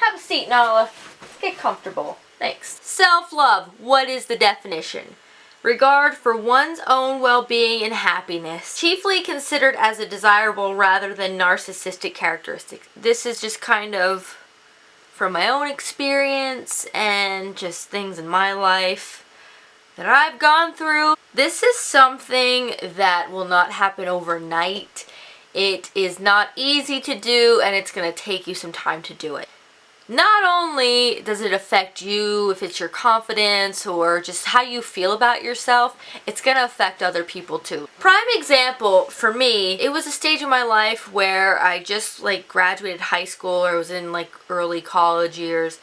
Have a seat, Nala. Get comfortable. Thanks. Self-love. What is the definition? Regard for one's own well-being and happiness, chiefly considered as a desirable rather than narcissistic characteristic. This is just kind of from my own experience and just things in my life that I've gone through. This is something that will not happen overnight. It is not easy to do, and it's going to take you some time to do it. Not only does it affect you, if it's your confidence or just how you feel about yourself, it's going to affect other people too. Prime example for me, it was a stage in my life where I just like graduated high school or was in like early college years,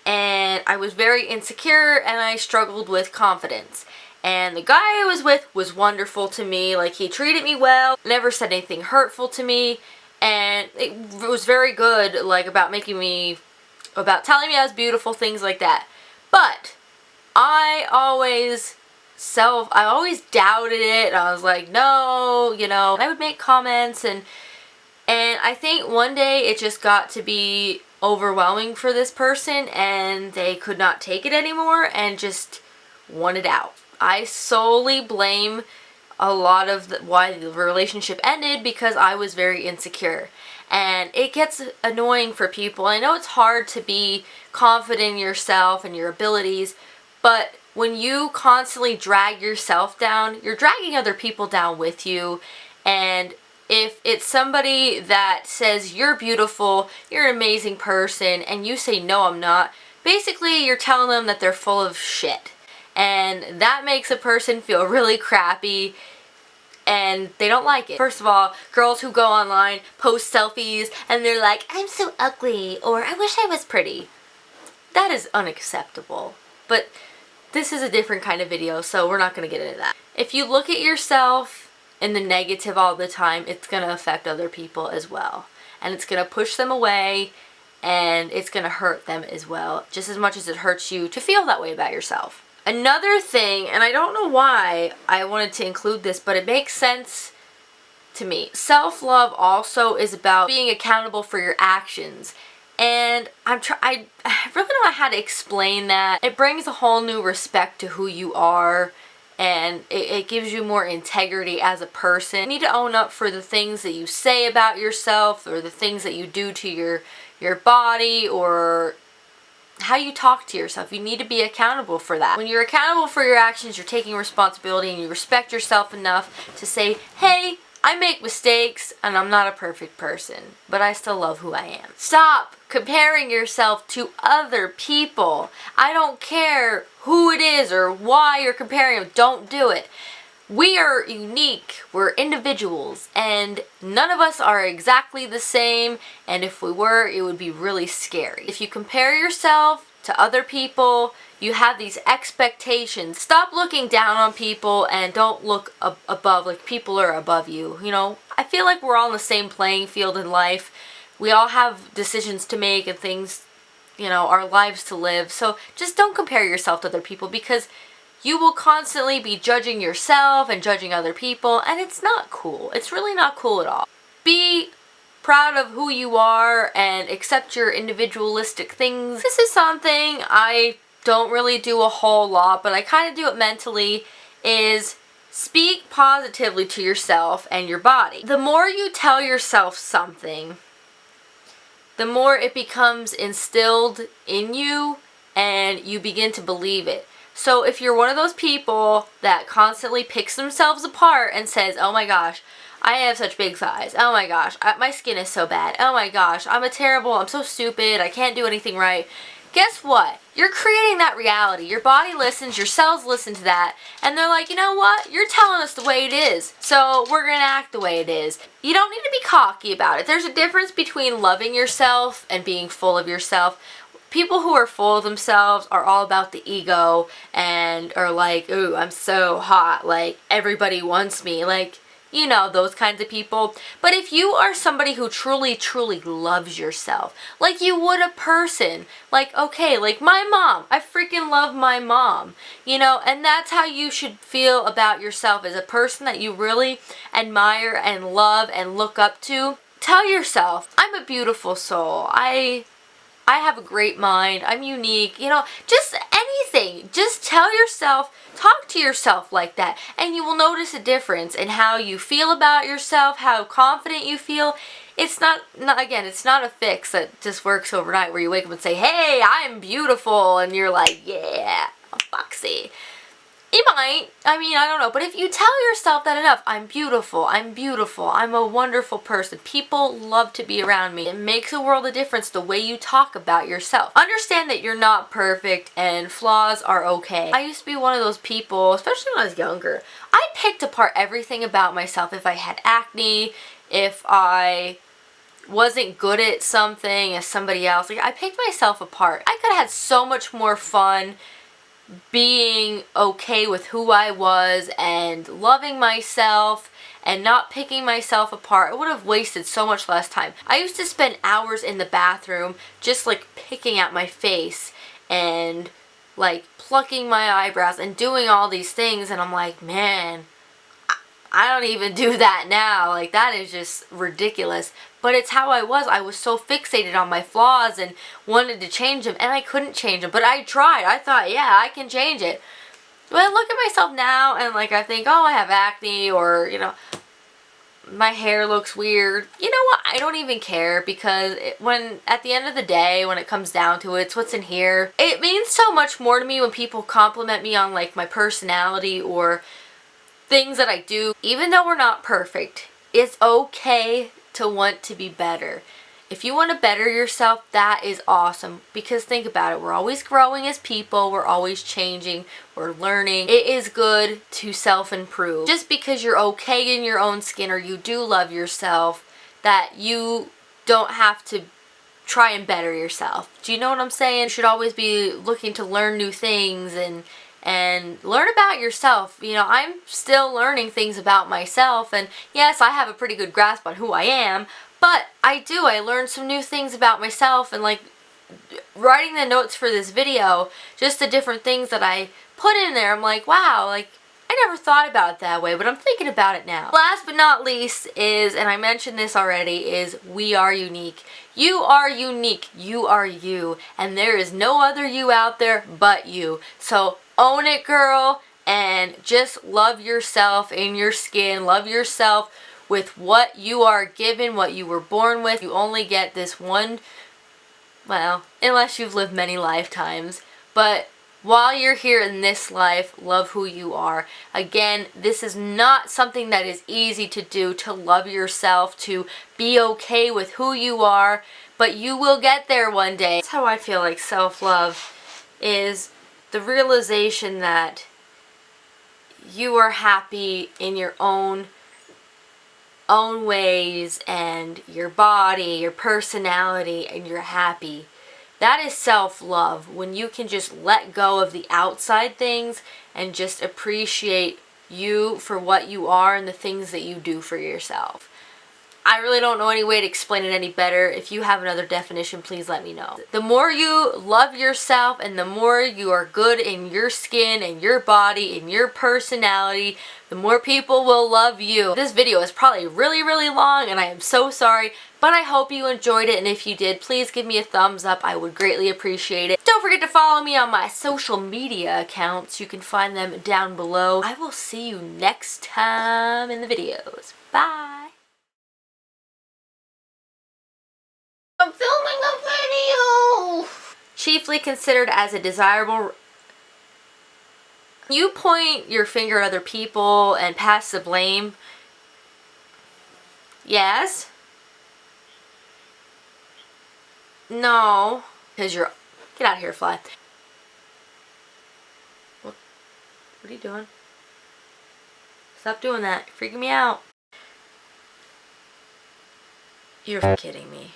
and I was very insecure and I struggled with confidence. And the guy I was with was wonderful to me. Like, he treated me well, never said anything hurtful to me, and it was very good, like, about telling me I was beautiful, things like that. But I always doubted it. I was like, no, you know. I would make comments, and I think one day it just got to be overwhelming for this person, and they could not take it anymore and just wanted out. I solely blame a lot of why the relationship ended because I was very insecure. And it gets annoying for people. I know it's hard to be confident in yourself and your abilities, but when you constantly drag yourself down, you're dragging other people down with you. And if it's somebody that says you're beautiful, you're an amazing person, and you say no, I'm not, basically you're telling them that they're full of shit. And that makes a person feel really crappy, and they don't like it. First of all, girls who go online, post selfies, and they're like, I'm so ugly, or I wish I was pretty. That is unacceptable. But this is a different kind of video, so we're not going to get into that. If you look at yourself in the negative all the time, it's going to affect other people as well. And it's going to push them away, and it's going to hurt them as well, just as much as it hurts you to feel that way about yourself. Another thing, and I don't know why I wanted to include this, but it makes sense to me. Self-love also is about being accountable for your actions. And I really don't know how to explain that. It brings a whole new respect to who you are, and it gives you more integrity as a person. You need to own up for the things that you say about yourself, or the things that you do to your body, or how you talk to yourself. You need to be accountable for that. When you're accountable for your actions, you're taking responsibility, and you respect yourself enough to say, hey, I make mistakes and I'm not a perfect person, but I still love who I am. Stop comparing yourself to other people. I don't care who it is or why you're comparing them. Don't do it. We are unique, we're individuals, and none of us are exactly the same, and if we were, it would be really scary. If you compare yourself to other people, you have these expectations. Stop looking down on people and don't look above, like people are above you. You know, I feel like we're all on the same playing field in life. We all have decisions to make and things, you know, our lives to live. So just don't compare yourself to other people, because you will constantly be judging yourself and judging other people, and it's not cool. It's really not cool at all. Be proud of who you are and accept your individualistic things. This is something I don't really do a whole lot, but I kind of do it mentally, is speak positively to yourself and your body. The more you tell yourself something, the more it becomes instilled in you and you begin to believe it. So if you're one of those people that constantly picks themselves apart and says, oh my gosh, I have such big thighs. Oh my gosh, my skin is so bad. Oh my gosh, I'm so stupid. I can't do anything right. Guess what? You're creating that reality. Your body listens, your cells listen to that, and they're like, you know what? You're telling us the way it is, so we're going to act the way it is. You don't need to be cocky about it. There's a difference between loving yourself and being full of yourself. People who are full of themselves are all about the ego and are like, ooh, I'm so hot, like, everybody wants me, like, you know, those kinds of people. But if you are somebody who truly, truly loves yourself, like you would a person, like, okay, like my mom, I freaking love my mom, you know, and that's how you should feel about yourself, as a person that you really admire and love and look up to. Tell yourself, I'm a beautiful soul. I I have a great mind, I'm unique, you know, just anything. Just tell yourself, talk to yourself like that, and you will notice a difference in how you feel about yourself, how confident you feel. It's not again, it's not a fix that just works overnight where you wake up and say, hey, I'm beautiful, and you're like, yeah, I'm foxy. It might. I mean, I don't know. But if you tell yourself that enough, I'm beautiful, I'm a wonderful person, people love to be around me. It makes a world of difference the way you talk about yourself. Understand that you're not perfect and flaws are okay. I used to be one of those people, especially when I was younger. I picked apart everything about myself. If I had acne, if I wasn't good at something as somebody else, like I picked myself apart. I could have had so much more fun being okay with who I was and loving myself and not picking myself apart. I would have wasted so much less time. I used to spend hours in the bathroom just like picking at my face and like plucking my eyebrows and doing all these things, and I'm like, man, I don't even do that now. Like, that is just ridiculous. But it's how I was. I was so fixated on my flaws and wanted to change them, and I couldn't change them. But I tried. I thought, yeah, I can change it. But I look at myself now and like I think, oh, I have acne, or, you know, my hair looks weird. You know what? I don't even care, because when at the end of the day, when it comes down to it, it's what's in here. It means so much more to me when people compliment me on like my personality or things that I do. Even though we're not perfect, it's okay to want to be better. If you want to better yourself, that is awesome, because think about it, we're always growing as people, we're always changing, we're learning. It is good to self-improve. Just because you're okay in your own skin or you do love yourself, that you don't have to try and better yourself. Do you know what I'm saying? You should always be looking to learn new things and learn about yourself. You know, I'm still learning things about myself, and yes, I have a pretty good grasp on who I am, but I learned some new things about myself, and like writing the notes for this video, just the different things that I put in there, I'm like, wow, like I never thought about it that way, but I'm thinking about it now. Last but not least is, and I mentioned this already, is we are unique. You are unique. You are you. And there is no other you out there but you. So own it, girl, and just love yourself in your skin. Love yourself with what you are given, what you were born with. You only get this one, well, unless you've lived many lifetimes. But while you're here in this life, love who you are. Again, this is not something that is easy to do, to love yourself, to be okay with who you are, but you will get there one day. That's how I feel like self-love is the realization that you are happy in your own ways, and your body, your personality, and you're happy. That is self-love, when you can just let go of the outside things and just appreciate you for what you are and the things that you do for yourself. I really don't know any way to explain it any better. If you have another definition, please let me know. The more you love yourself and the more you are good in your skin and your body and your personality, the more people will love you. This video is probably really, really long, and I am so sorry, but I hope you enjoyed it, and if you did, please give me a thumbs up. I would greatly appreciate it. Don't forget to follow me on my social media accounts. You can find them down below. I will see you next time in the videos. Bye! I'm filming a video! Chiefly considered as a desirable... You point your finger at other people and pass the blame. Yes? No. Because you're... Get out of here, fly. What are you doing? Stop doing that. You're freaking me out. You're kidding me.